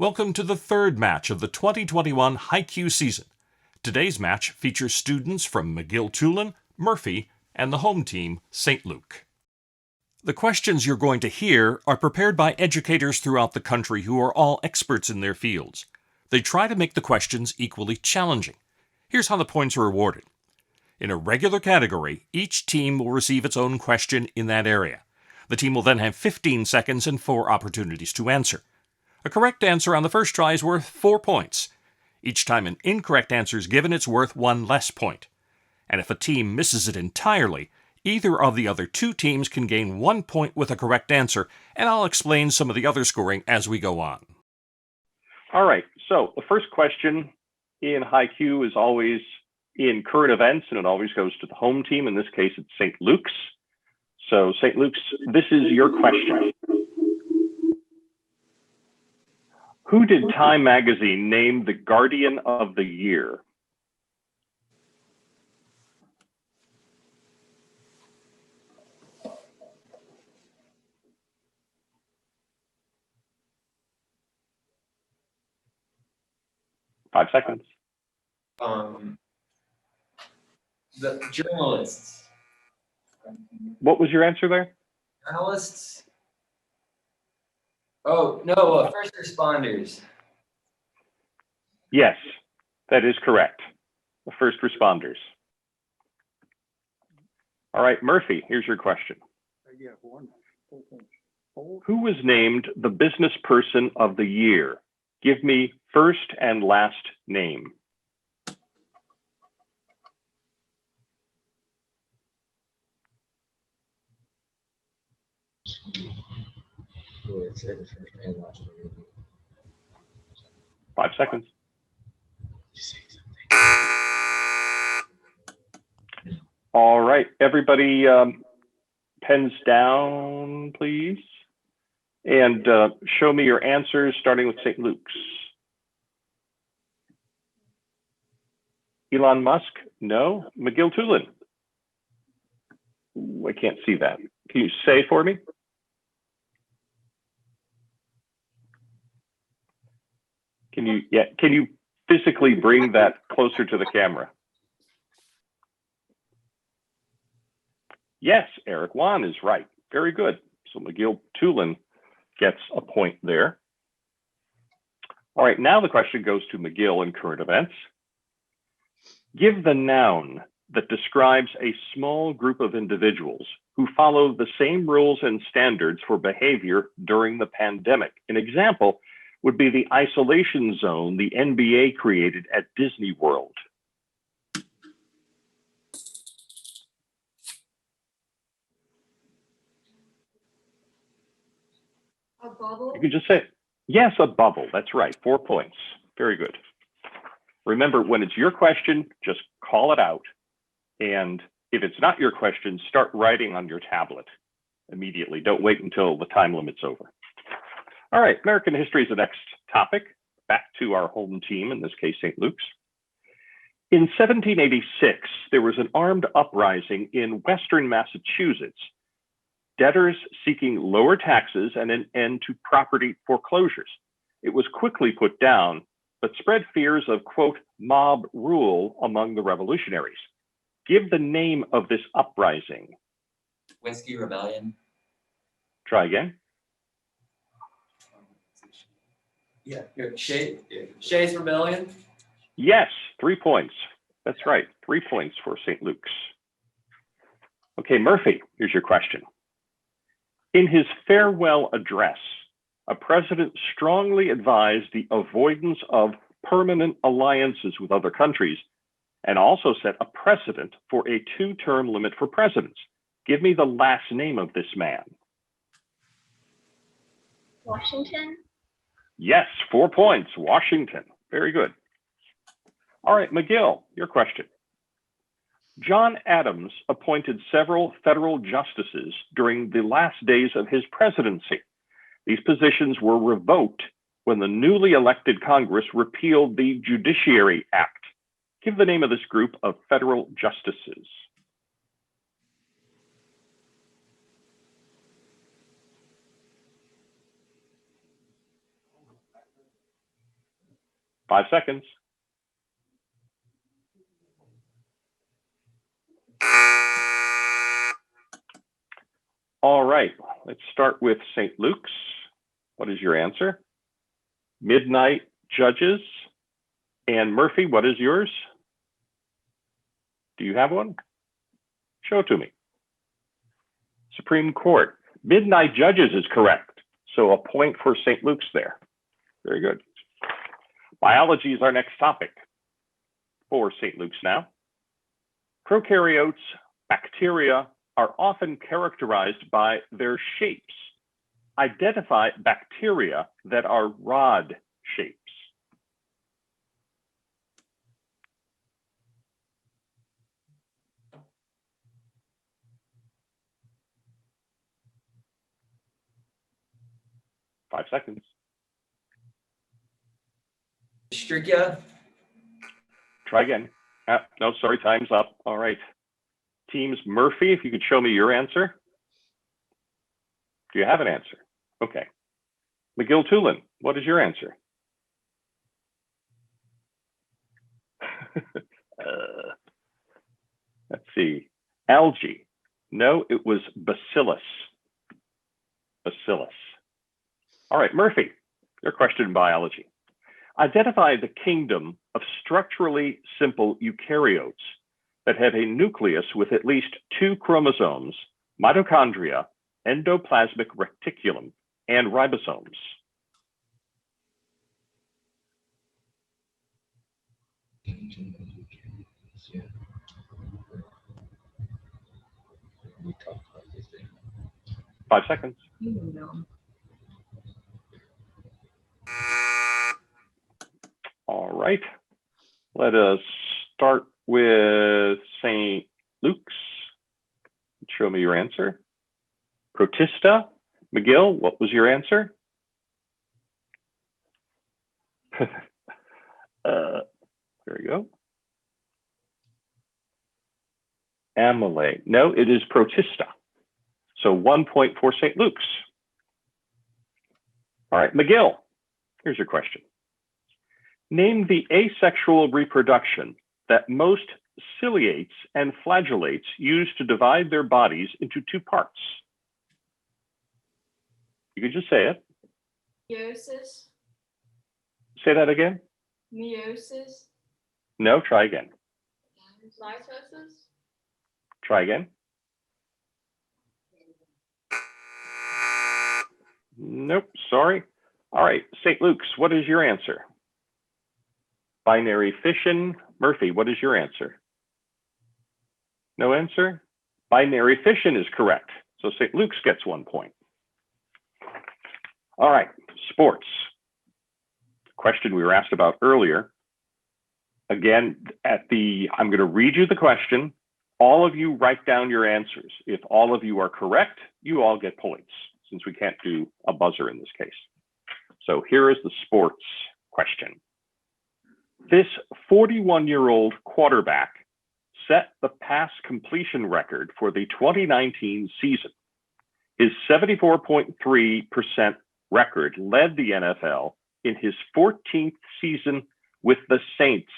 Welcome to the third match of the 2021 Haiku season. Today's match features students from McGill-Toolen, Murphy, and the home team, St. Luke. The questions you're going to hear are prepared by educators throughout the country who are all experts in their fields. They try to make the questions equally challenging. Here's how the points are awarded. In a regular category, each team will receive its own question in that area. The team will then have 15 seconds and 4 opportunities to answer. A correct answer on the first try is worth 4 points. Each time an incorrect answer is given, it's worth 1 less point. And if a team misses it entirely, either of the other 2 teams can gain 1 point with a correct answer, and I'll explain some of the other scoring as we go on. All right, so the first question in Haiku is always in current events, and it always goes to the home team. In this case, it's St. Luke's. So St. Luke's, this is your question. Who did Time magazine name the Guardian of the Year? Five seconds. The journalists. What was your answer there? Journalists? Oh, no, first responders. Yes, that is correct. The first responders. All right, Murphy, here's your question. Who was named the Business Person of the Year? Give me first and last name. Five seconds. All right, everybody, pens down, please. And show me your answers, starting with St. Luke's. Elon Musk? No. McGill-Toolen? I can't see that. Can you say for me? Can you physically bring that closer to the camera? Yes, Eric Wan is right. Very good. So McGill-Toolen gets a point there. All right, now the question goes to McGill in current events. Give the noun that describes a small group of individuals who follow the same rules and standards for behavior during the pandemic. An example would be the isolation zone the NBA created at Disney World. A bubble? You can just say, yes, a bubble. That's right, 4 points. Very good. Remember, when it's your question, just call it out. And if it's not your question, start writing on your tablet immediately. Don't wait until the time limit's over. All right, American history is the next topic. Back to our home team, in this case, St. Luke's. In 1786, there was an armed uprising in Western Massachusetts. Debtors seeking lower taxes and an end to property foreclosures. It was quickly put down, but spread fears of, quote, mob rule among the revolutionaries. Give the name of this uprising. Whiskey Rebellion. Try again. Yeah, Shays Rebellion. Yes, 3 points. That's right, 3 points for St. Luke's. Okay, Murphy, here's your question. In his farewell address, a president strongly advised the avoidance of permanent alliances with other countries and also set a precedent for a 2-term limit for presidents. Give me the last name of this man. Washington? Yes, 4 points, Washington. Very good. All right, McGill, your question. John Adams appointed several federal justices during the last days of his presidency. These positions were revoked when the newly elected Congress repealed the Judiciary Act. Give the name of this group of federal justices. 5 seconds. All right, let's start with St. Luke's. What is your answer? Midnight Judges. And Murphy, what is yours? Do you have one? Show it to me. Supreme Court. Midnight Judges is correct. So a point for St. Luke's there. Very good. Biology is our next topic for St. Luke's now. Prokaryotes, bacteria, are often characterized by their shapes. Identify bacteria that are rod shapes. Five seconds. Escherichia. Try again. No, sorry, time's up. All right. Teams Murphy, if you could show me your answer. Do you have an answer? Okay. McGill-Toolen, what is your answer? Let's see. Algae. No, it was bacillus. Bacillus. All right, Murphy, your question in biology. Identify the kingdom of structurally simple eukaryotes that have a nucleus with at least 2 chromosomes, mitochondria, endoplasmic reticulum, and ribosomes. We talked about this thing. 5 seconds. All right. Let us start with St. Luke's. Show me your answer. Protista. McGill, what was your answer? There we go. Amylase. No, it is Protista. So 1 point for St. Luke's. All right, McGill, here's your question. Name the asexual reproduction that most ciliates and flagellates use to divide their bodies into 2 parts. You could just say it. Meiosis. Say that again. Meiosis. No, try again. Mitosis. Try again. Nope, sorry. All right, St. Luke's, what is your answer? Binary fission. Murphy, what is your answer? No answer? Binary fission is correct. So St. Luke's gets 1 point. All right, sports. Question we were asked about earlier. Again, I'm going to read you the question. All of you write down your answers. If all of you are correct, you all get points, since we can't do a buzzer in this case. So here is the sports question. This 41-year-old quarterback set the pass completion record for the 2019 season. His 74.3% record led the NFL in his 14th season with the Saints.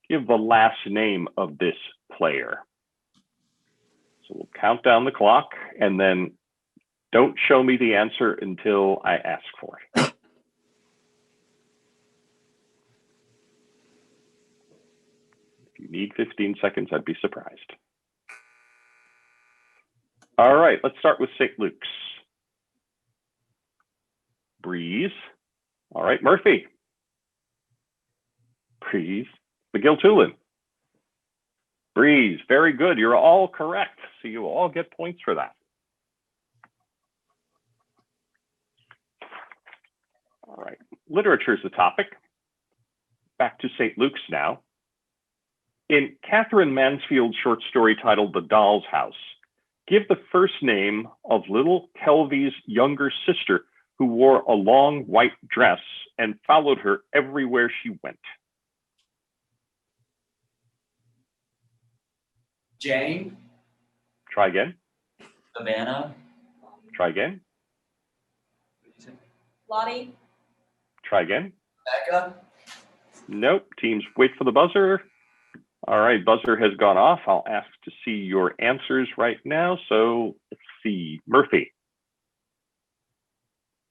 Give the last name of this player. So we'll count down the clock, and then don't show me the answer until I ask for it. If you need 15 seconds, I'd be surprised. All right, let's start with St. Luke's. Breeze. All right, Murphy. Breeze. McGill-Toolen. Breeze. Very good. You're all correct. So you all get points for that. All right. Literature is the topic. Back to St. Luke's now. In Catherine Mansfield's short story titled The Doll's House, give the first name of little Kelvy's younger sister who wore a long white dress and followed her everywhere she went. Jane. Try again. Savannah. Try again. Lottie. Try again. Becca. Nope. Teams, wait for the buzzer. All right, buzzer has gone off. I'll ask to see your answers right now. So let's see. Murphy.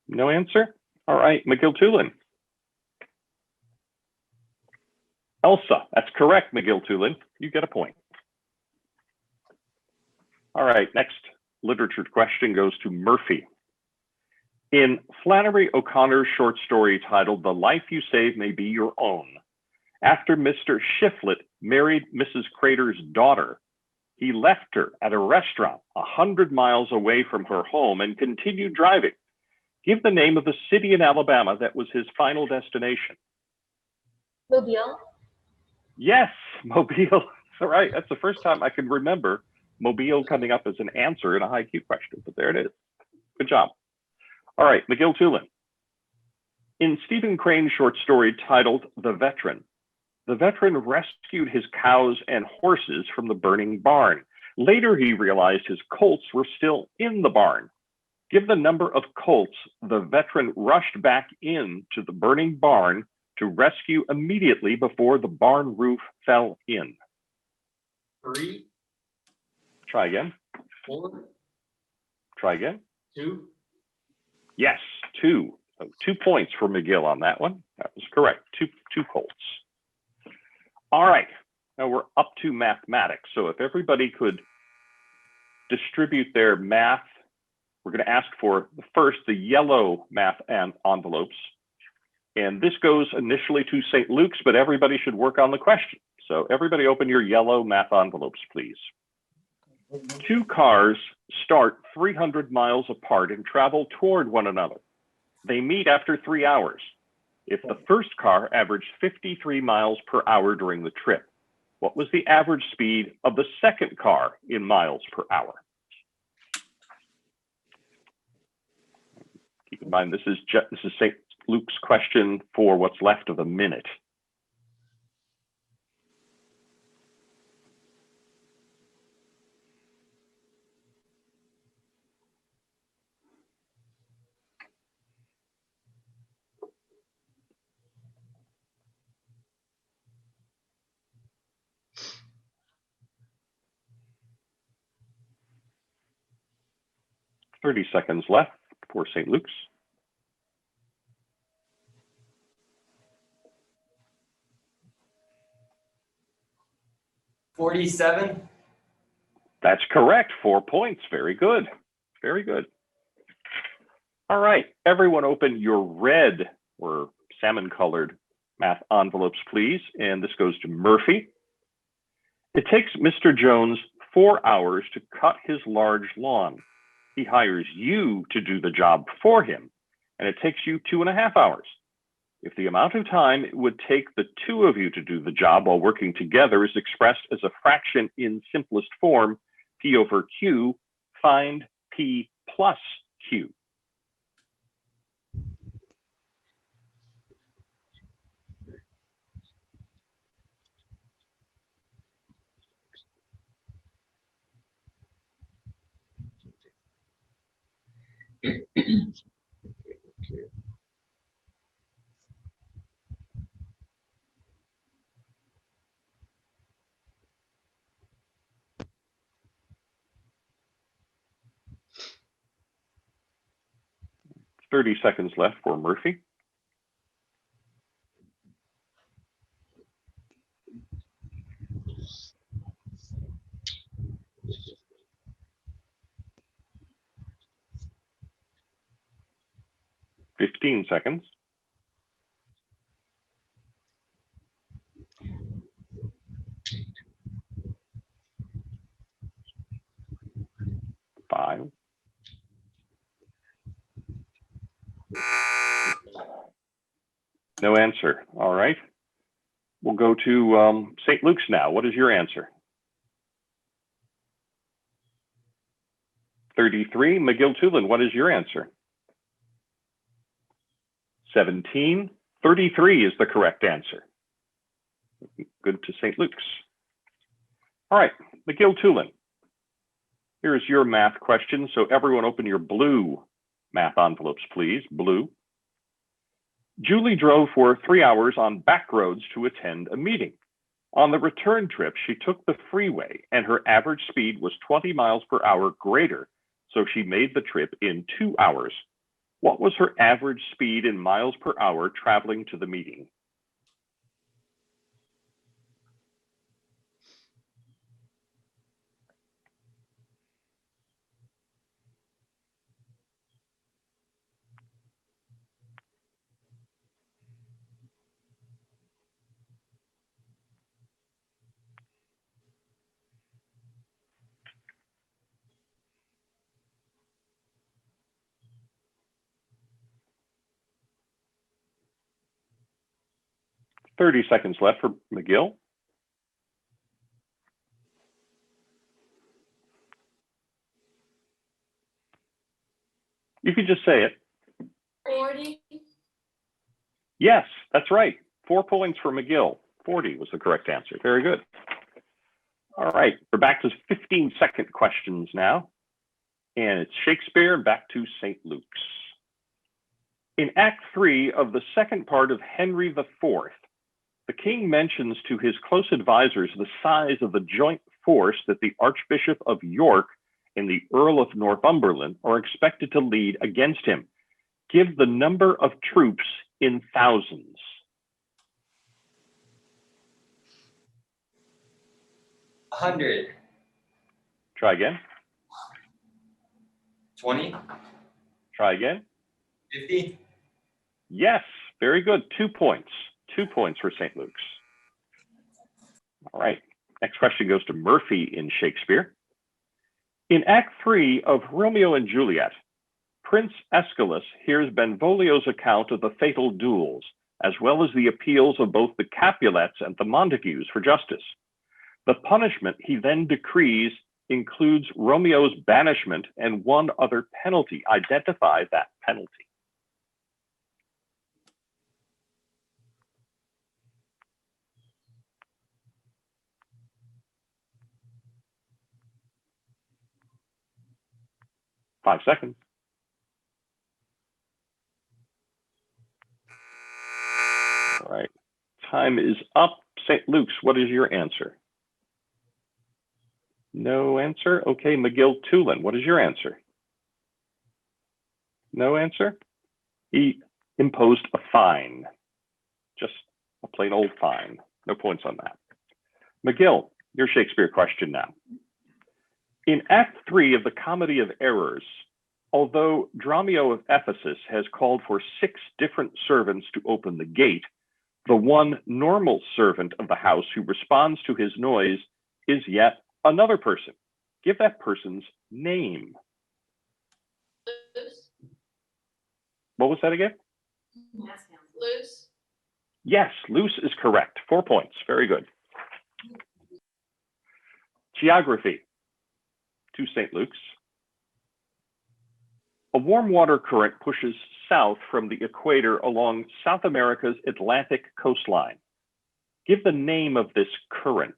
No answer? All right, McGill-Toolen. Elsa, that's correct, McGill-Toolen. You get a point. All right, next literature question goes to Murphy. In Flannery O'Connor's short story titled The Life You Save May Be Your Own, after Mr. Shiflett married Mrs. Crater's daughter, he left her at a restaurant 100 miles away from her home and continued driving. Give the name of the city in Alabama that was his final destination. Mobile. Yes, Mobile. All right, that's the first time I can remember Mobile coming up as an answer in a high Q question, but there it is. Good job. All right, McGill-Toolen. In Stephen Crane's short story titled The Veteran rescued his cows and horses from the burning barn. Later, he realized his colts were still in the barn. Give the number of colts the veteran rushed back into the burning barn to rescue immediately before the barn roof fell in. 3, Try again. 4, Try again. 2. Yes, 2. So 2 points for McGill on that one. That was correct. Two colts. All right. Now we're up to mathematics. So if everybody could distribute their math, we're going to ask for the yellow math and envelopes. And this goes initially to St. Luke's, but everybody should work on the question. So everybody open your yellow math envelopes, please. 2 cars start 300 miles apart and travel toward one another. They meet after 3 hours. If the first car averaged 53 miles per hour during the trip, what was the average speed of the second car in miles per hour? Keep in mind, this is St. Luke's question for what's left of a minute. $30 seconds left for St. Luke's. $47. That's correct. 4 points. Very good. Very good. All right. Everyone open your red or salmon colored math envelopes, please. And this goes to Murphy. It takes Mr. Jones 4 hours to cut his large lawn. He hires you to do the job for him, and it takes you 2.5 hours. If the amount of time it would take the two of you to do the job while working together is expressed as a fraction in simplest form, P over Q, find P plus Q. $30 seconds left for Murphy. $15 seconds. $5. No answer. All right. We'll go to St. Luke's now. What is your answer? 33. McGill-Toolen, what is your answer? 17. 33 is the correct answer. Good to St. Luke's. All right, McGill-Toolen. Here's your math question. So everyone open your blue math envelopes, please. Blue. Julie drove for 3 hours on back roads to attend a meeting. On the return trip, she took the freeway and her average speed was 20 miles per hour greater, so she made the trip in 2 hours. What was her average speed in miles per hour traveling to the meeting? Thirty seconds left for McGill. You can just say it. 40. Yes, that's right. 4 points for McGill. 40 was the correct answer. Very good. All right, we're back to 15-second questions now. And it's Shakespeare back to St. Luke's. In Act 3 of the second part of Henry IV, the king mentions to his close advisors the size of the joint force that the Archbishop of York and the Earl of Northumberland are expected to lead against him. Give the number of troops in thousands. 100. Try again. 20. Try again. 50. Yes, very good. 2 points. 2 points for St. Luke's. All right. Next question goes to Murphy in Shakespeare. In Act 3 of Romeo and Juliet, Prince Aeschylus hears Benvolio's account of the fatal duels, as well as the appeals of both the Capulets and the Montagues for justice. The punishment he then decrees includes Romeo's banishment and one other penalty. Identify that penalty. Five seconds. All right. Time is up. St. Luke's, what is your answer? No answer? Okay, McGill-Toolen, what is your answer? No answer? He imposed a fine. Just a plain old fine. No points on that. McGill, your Shakespeare question now. In Act 3 of the Comedy of Errors, although Dromio of Ephesus has called for 6 different servants to open the gate, the one normal servant of the house who responds to his noise is yet another person. Give that person's name. Loose. What was that again? Loose. Yes, Luce is correct. 4 points. Very good. Geography to St. Luke's. A warm water current pushes south from the equator along South America's Atlantic coastline. Give the name of this current.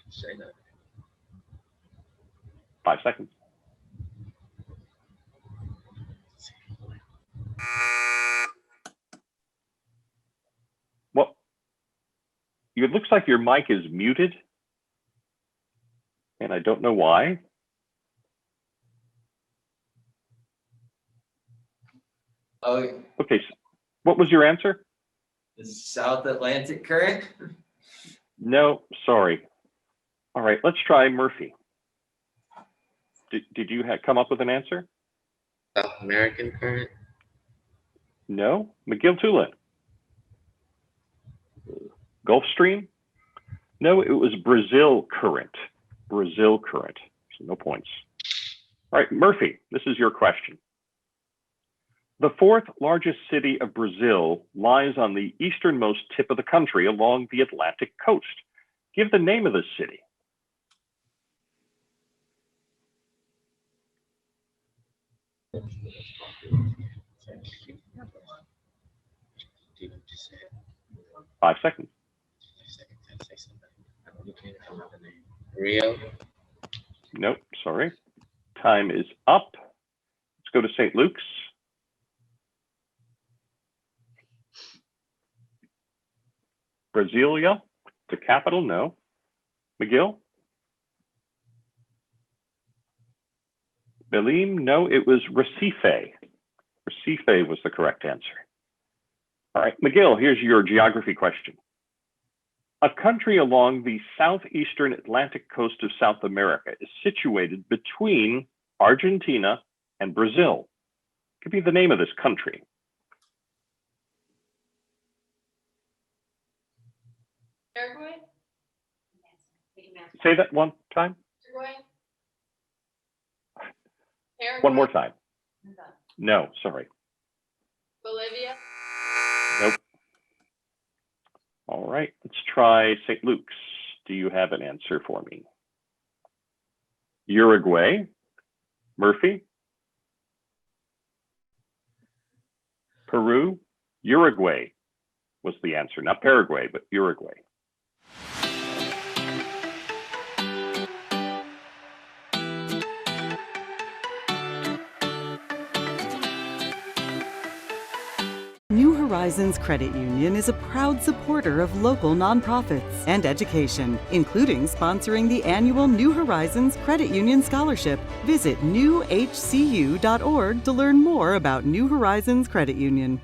Say that. 5 seconds. Well, it looks like your mic is muted, and I don't know why. Oh, Okay, so what was your answer? the South Atlantic Current. No, sorry. All right, let's try Murphy. Did you come up with an answer? South American current. No? McGill-Toolen. Gulf Stream? No, it was Brazil current. Brazil current. So no points. All right, Murphy, this is your question. The 4th largest city of Brazil lies on the easternmost tip of the country along the Atlantic coast. Give the name of this city. Just say it. 5 seconds. 5 seconds. I say something. I don't care if I have a name. Rio. Nope, sorry. Time is up. Let's go to St. Luke's. Brasilia, the capital, no. McGill? Belim, no, it was Recife. Recife was the correct answer. All right, McGill, here's your geography question. A country along the southeastern Atlantic coast of South America is situated between Argentina and Brazil. Give me the name of this country. Paraguay? Say that one time. Paraguay? Paraguay? One more time. No, sorry. Bolivia? Nope. All right, let's try St. Luke's. Do you have an answer for me? Uruguay? Murphy? Peru? Uruguay was the answer, not Paraguay, but Uruguay. New Horizons Credit Union is a proud supporter of local nonprofits and education, including sponsoring the annual New Horizons Credit Union Scholarship. Visit newhcu.org to learn more about New Horizons Credit Union.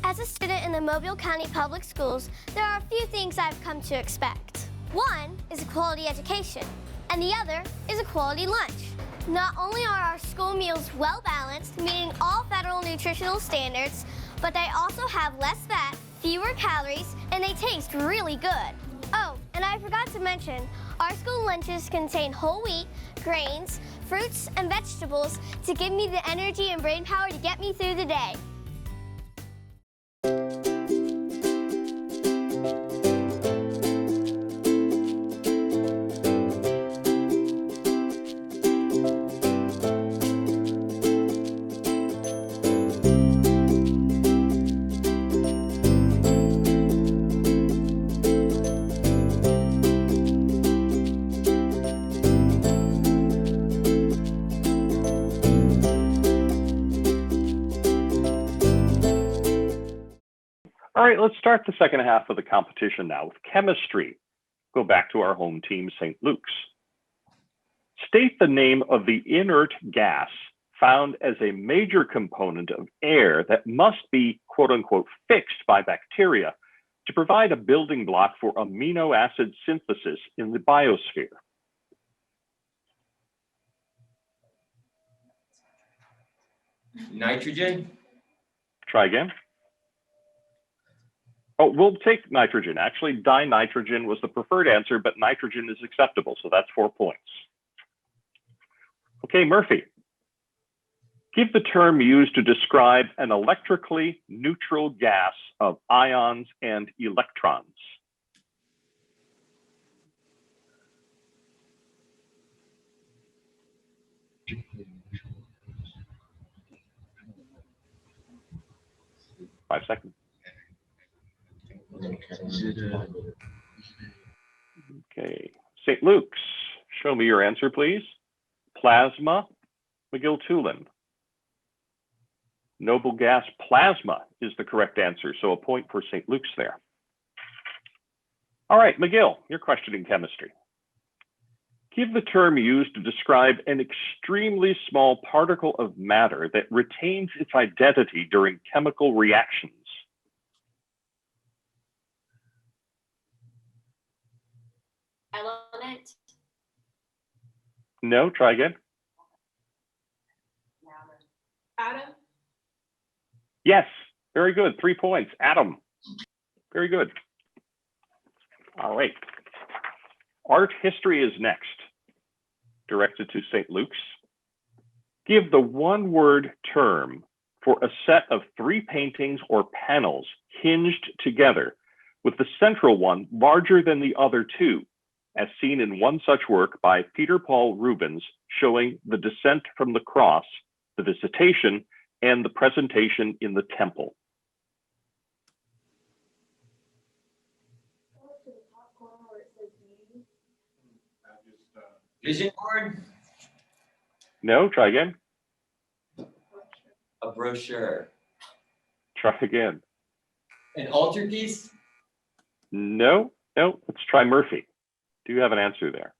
As a student in the Mobile County Public Schools, there are a few things I've come to expect. One is a quality education, and the other is a quality lunch. Not only are our school meals well balanced, meeting all federal nutritional standards, but they also have less fat, fewer calories, and they taste really good. Oh, and I forgot to mention, our school lunches contain whole wheat, grains, fruits, and vegetables to give me the energy and brain power to get me through the day. All right, let's start the second half of the competition now with chemistry. Go back to our home team, St. Luke's. State the name of the inert gas found as a major component of air that must be, quote unquote, fixed by bacteria to provide a building block for amino acid synthesis in the biosphere. Nitrogen? Try again. Oh, we'll take nitrogen. Actually, dinitrogen was the preferred answer, but nitrogen is acceptable, so that's 4 points. Okay, Murphy. Give the term used to describe an electrically neutral gas of ions and electrons. Five seconds. Okay, St. Luke's, show me your answer, please. Plasma, McGill-Toolen. Noble gas plasma is the correct answer, so a point for St. Luke's there. All right, McGill, your question in chemistry. Give the term used to describe an extremely small particle of matter that retains its identity during chemical reactions. Element? No, try again. Atom? Yes, very good, 3 points. Atom, very good. All right, art history is next, directed to St. Luke's. Give the one-word term for a set of 3 paintings or panels hinged together, with the central one larger than the other 2, as seen in one such work by Peter Paul Rubens showing the descent from the cross, the visitation, and the presentation in the temple. Vision board? No, try again. A brochure. Try again. An altarpiece? No, let's try Murphy. Do you have an answer there?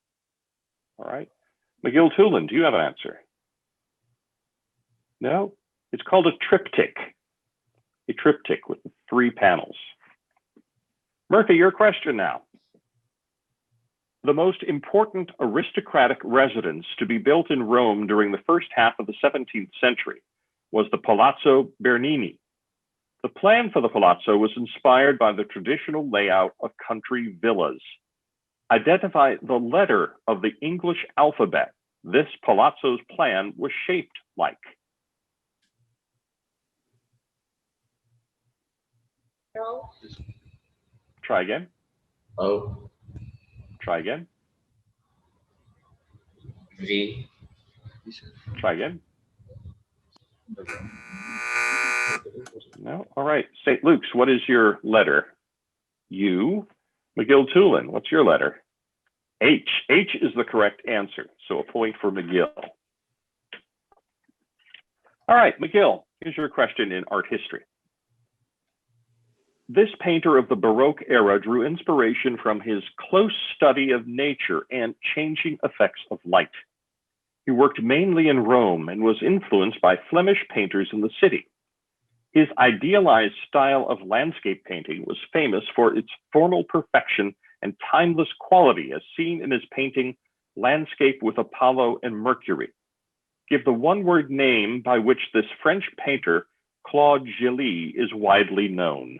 All right. McGill-Toolen, do you have an answer? No, it's called a triptych. A triptych with 3 panels. Murphy, your question now. The most important aristocratic residence to be built in Rome during the first half of the 17th century was the Palazzo Bernini. The plan for the palazzo was inspired by the traditional layout of country villas. Identify the letter of the English alphabet this palazzo's plan was shaped like. No. Try again. O, Try again. V, Try again. No. All right. St. Luke's, what is your letter? U. McGill-Toolen, what's your letter? H. H is the correct answer. So a point for McGill. All right, McGill, here's your question in art history. This painter of the Baroque era drew inspiration from his close study of nature and changing effects of light. He worked mainly in Rome and was influenced by Flemish painters in the city. His idealized style of landscape painting was famous for its formal perfection and timeless quality, as seen in his painting Landscape with Apollo and Mercury. Give the one-word name by which this French painter, Claude Gelée, is widely known.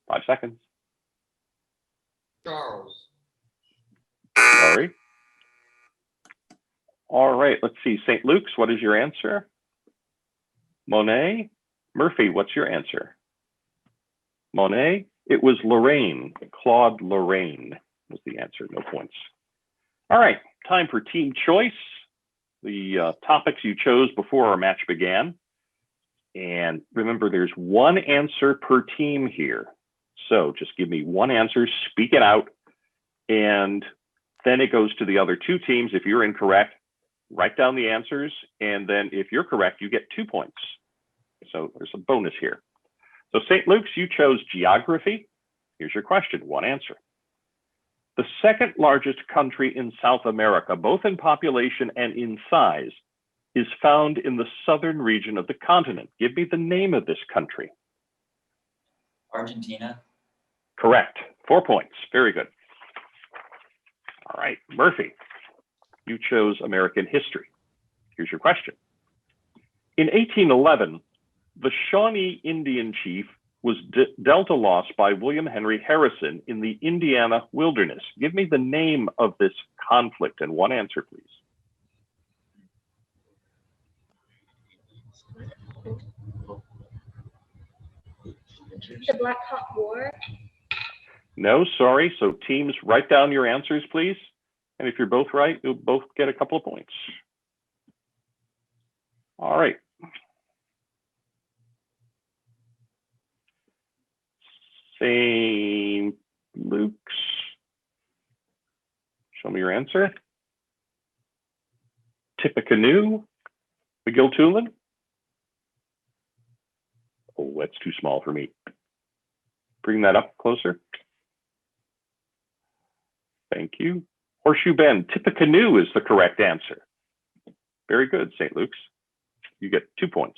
Five seconds. Charles. Sorry. All right, let's see. St. Luke's, what is your answer? Monet? Murphy, what's your answer? Monet? It was Lorraine. Claude Lorraine was the answer. No points. All right, time for team choice. The topics you chose before our match began. And remember, there's one answer per team here. So just give me one answer, speak it out, and then it goes to the other 2 teams. If you're incorrect, write down the answers, and then if you're correct, you get 2 points. So there's a bonus here. So St. Luke's, you chose geography. Here's your question, one answer. The second largest country in South America, both in population and in size, is found in the southern region of the continent. Give me the name of this country. Argentina? Correct. 4 points. Very good. All right, Murphy, you chose American history. Here's your question. In 1811, the Shawnee Indian chief was dealt a loss by William Henry Harrison in the Indiana wilderness. Give me the name of this conflict and one answer, please. The Black Hawk War. No, sorry. So teams, write down your answers, please. And if you're both right, you'll both get a couple of points. All right. St. Luke's. Show me your answer. Tippecanoe. McGill-Toolen. Oh, that's too small for me. Bring that up closer. Thank you. Horseshoe Bend. Tippecanoe is the correct answer. Very good, St. Luke's. You get 2 points.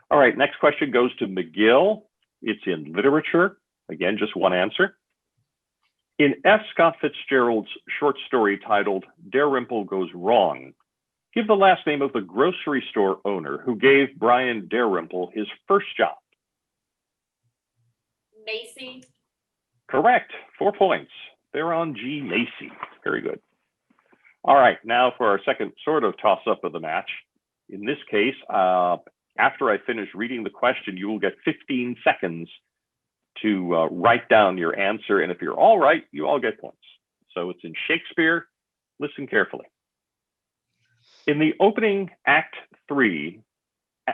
All right, next question goes to McGill. It's in literature. Again, just one answer. In F. Scott Fitzgerald's short story titled Dalrymple Goes Wrong, give the last name of the grocery store owner who gave Brian Dalrymple his first job. Macy. Correct. 4 points. Theron G. Macy. Very good. All right, now for our second sort of toss-up of the match. In this case, after I finish reading the question, you will get 15 seconds to write down your answer. And if you're all right, you all get points. So it's in Shakespeare. Listen carefully. In the opening Act 3,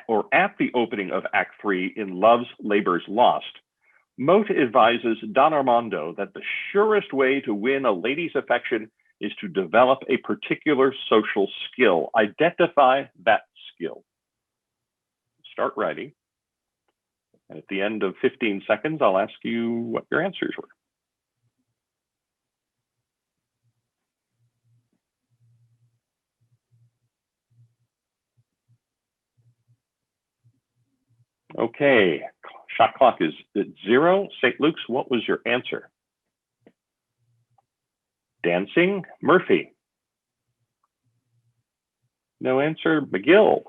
or at the opening of Act 3 in Love's Labour's Lost, Mote advises Don Armando that the surest way to win a lady's affection is to develop a particular social skill. Identify that skill. Start writing. And at the end of 15 seconds, I'll ask you what your answers were. Okay, shot clock is at 0. St. Luke's, what was your answer? Dancing. Murphy? No answer. McGill?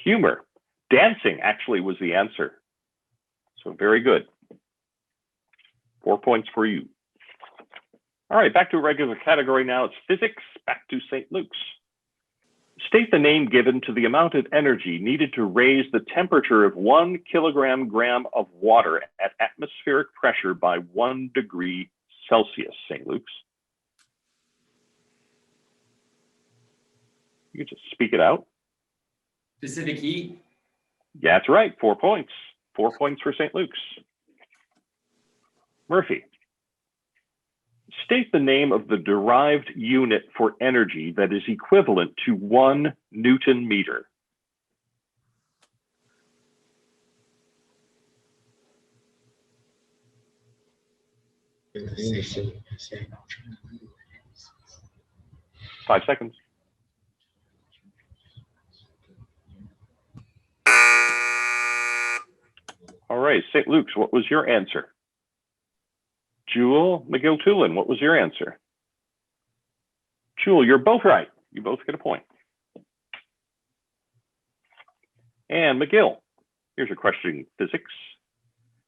Humor. Dancing actually was the answer. So very good. 4 points for you. All right, back to a regular category now. It's physics. Back to St. Luke's. State the name given to the amount of energy needed to raise the temperature of 1 kilogram of water at atmospheric pressure by 1 degree Celsius. St. Luke's. You can just speak it out. Specific heat. Yeah, that's right. 4 points. 4 points for St. Luke's. Murphy. State the name of the derived unit for energy that is equivalent to 1 Newton meter. Five seconds. All right, St. Luke's, what was your answer? Jewel, McGill-Toolen, what was your answer? Jewel, you're both right. You both get a point. And McGill, here's a question in physics.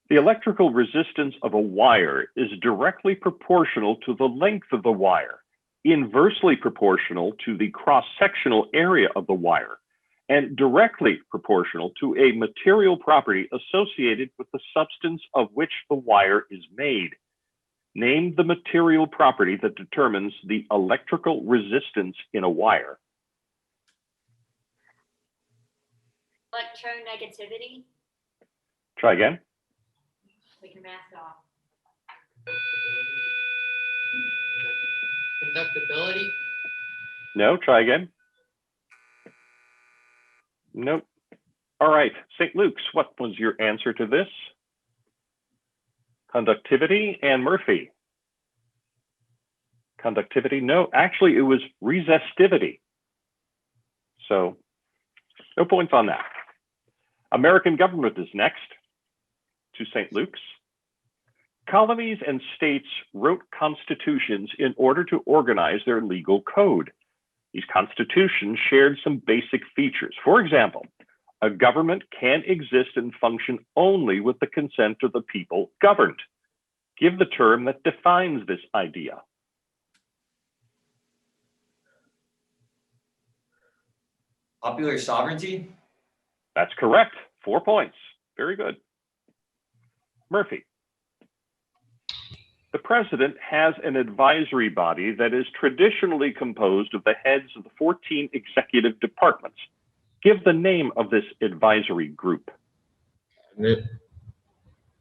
The electrical resistance of a wire is directly proportional to the length of the wire, inversely proportional to the cross-sectional area of the wire, and directly proportional to a material property associated with the substance of which the wire is made. Name the material property that determines the electrical resistance in a wire. Electronegativity. Try again. Take your mask off. Conductibility. No, try again. Nope. All right, St. Luke's, what was your answer to this? Conductivity. And Murphy? Conductivity, no, actually it was resistivity. So no points on that. American government is next to St. Luke's. Colonies and states wrote constitutions in order to organize their legal code. These constitutions shared some basic features. For example, a government can exist and function only with the consent of the people governed. Give the term that defines this idea. Popular sovereignty. That's correct. 4 points. Very good. Murphy. The president has an advisory body that is traditionally composed of the heads of the 14 executive departments. Give the name of this advisory group. Cabinet.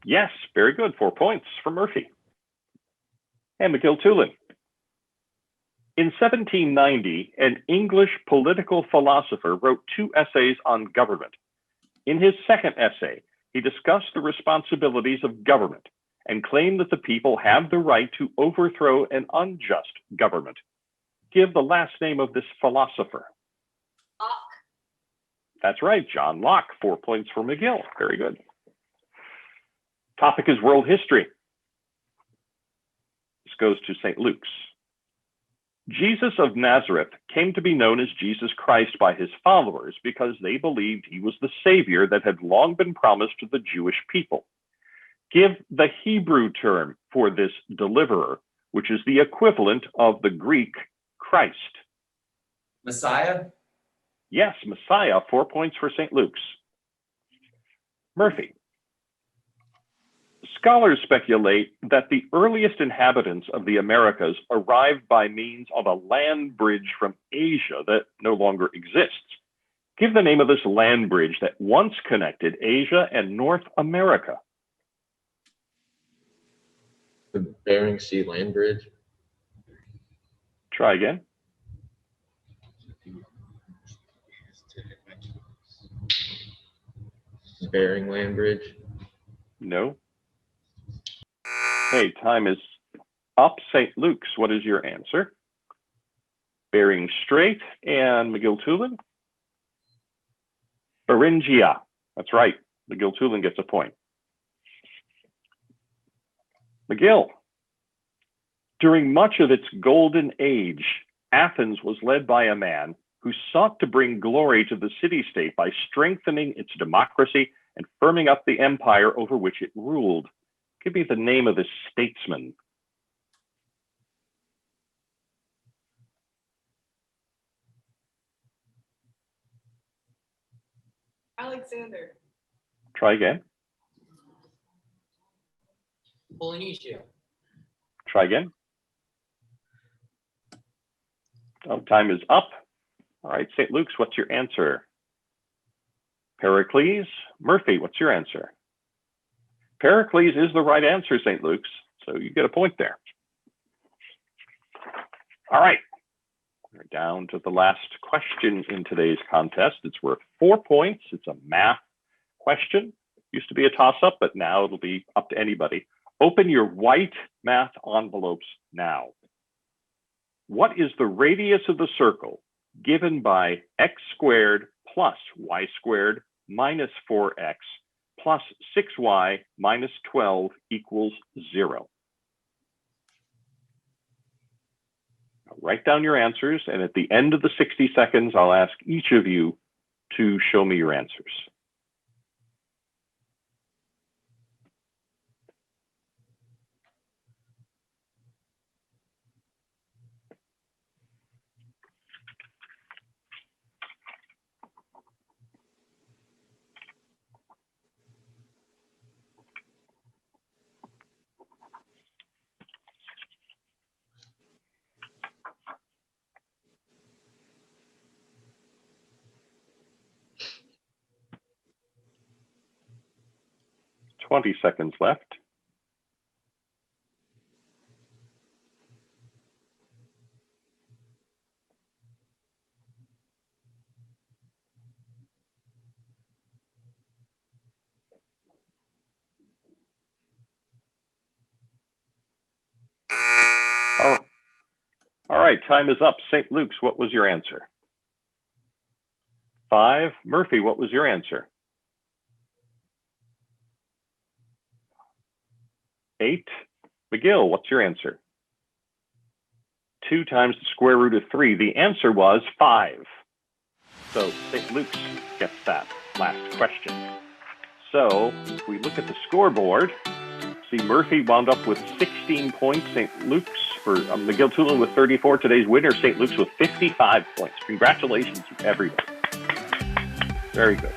Yes, very good. 4 points for Murphy. And McGill-Toolen. In 1790, an English political philosopher wrote 2 essays on government. In his second essay, he discussed the responsibilities of government and claimed that the people have the right to overthrow an unjust government. Give the last name of this philosopher. Locke. That's right, John Locke. 4 points for McGill. Very good. Topic is world history. This goes to St. Luke's. Jesus of Nazareth came to be known as Jesus Christ by his followers because they believed he was the Savior that had long been promised to the Jewish people. Give the Hebrew term for this deliverer, which is the equivalent of the Greek Christ. Messiah. Yes, Messiah. 4 points for St. Luke's. Murphy. Scholars speculate that the earliest inhabitants of the Americas arrived by means of a land bridge from Asia that no longer exists. Give the name of this land bridge that once connected Asia and North America. The Bering Sea Land Bridge. Try again. Bering Land Bridge. No. Okay, time is up. St. Luke's, what is your answer? Bering Strait and McGill-Toolen? Beringia. That's right. McGill-Toolen gets a point. McGill. During much of its golden age, Athens was led by a man who sought to bring glory to the city-state by strengthening its democracy and firming up the empire over which it ruled. Give me the name of this statesman. Alexander. Try again. Polynesia. Try again. Oh, time is up. All right, St. Luke's, what's your answer? Pericles. Murphy, what's your answer? Pericles is the right answer, St. Luke's, so you get a point there. All right, we're down to the last question in today's contest. It's worth 4 points. It's a math question. Used to be a toss-up, but now it'll be up to anybody. Open your white math envelopes now. What is the radius of the circle given by x squared plus y squared minus 4x plus 6y minus 12 equals 0? Now write down your answers, and at the end of the 60 seconds, I'll ask each of you to show me your answers. Twenty seconds left. All right, time is up. St. Luke's, what was your answer? 5. Murphy, what was your answer? 8. McGill, what's your answer? 2 times the square root of 3. The answer was 5. So St. Luke's gets that last question. So if we look at the scoreboard, see Murphy wound up with 16 points. St. Luke's, for McGill-Toolen with 34. Today's winner, St. Luke's with 55 points. Congratulations to everybody. Very good.